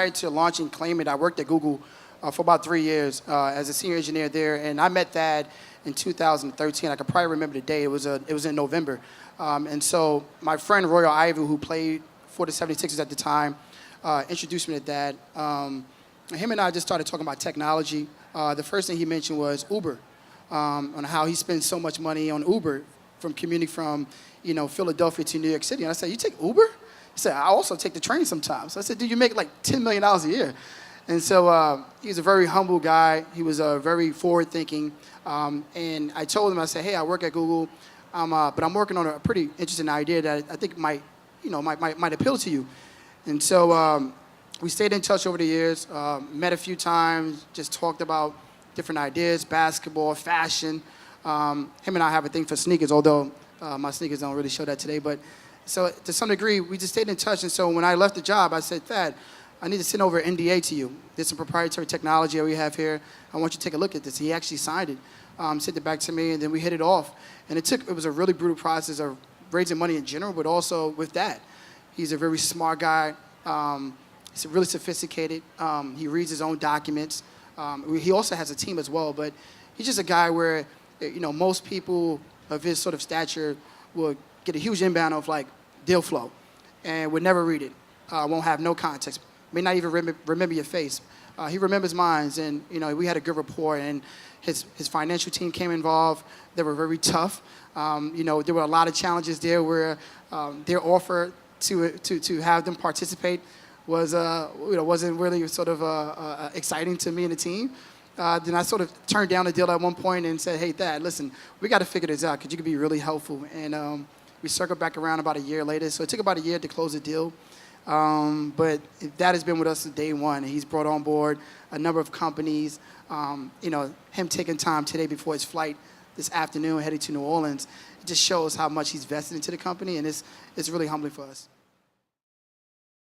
prior to launching ClaimIt, I worked at Google for about 3 years as a senior engineer there, and I met Thad in 2013. I could probably remember the day. It was in November. And so my friend Royal Ivy, who played for the 76ers at the time, introduced me to Thad. Him and I just started talking about technology. The first thing he mentioned was Uber, on how he spends so much money on Uber from commuting from Philadelphia to New York City. And I said, "You take Uber?" He said, "I also take the train sometimes." So I said, "Dude, you make like $10 million a year." And so he's a very humble guy. He was very forward-thinking. And I told him, I said, "Hey, I work at Google, but I'm working on a pretty interesting idea that I think might appeal to you." And so we stayed in touch over the years, met a few times, just talked about different ideas, basketball, fashion. Him and I have a thing for sneakers, although my sneakers don't really show that today. But so to some degree, we just stayed in touch. And so when I left the job, I said, "Thad, I need to send over an NDA to you. There's some proprietary technology that we have here. I want you to take a look at this." He actually signed it, sent it back to me, and then we hit it off. And it was a really brutal process of raising money in general, but also with that. He's a very smart guy. He's really sophisticated. He reads his own documents. He also has a team as well, but he's just a guy where, most people of his sort of stature will get a huge inbound of like deal flow and would never read it. Won't have no context. May not even remember your face. He remembers mine, and we had a good rapport. And his financial team came involved. They were very tough. There were a lot of challenges there where their offer to have them participate wasn't really sort of exciting to me and the team. Then I sort of turned down the deal at one point and said, "Hey, Thad, listen, we got to figure this out because you could be really helpful." And we circled back around about a year later. So it took about a year to close the deal. But Thad has been with us since day one. He's brought on board a number of companies. Him taking time today before his flight this afternoon heading to New Orleans, it just shows how much he's vested into the company, and it's really humbling for us.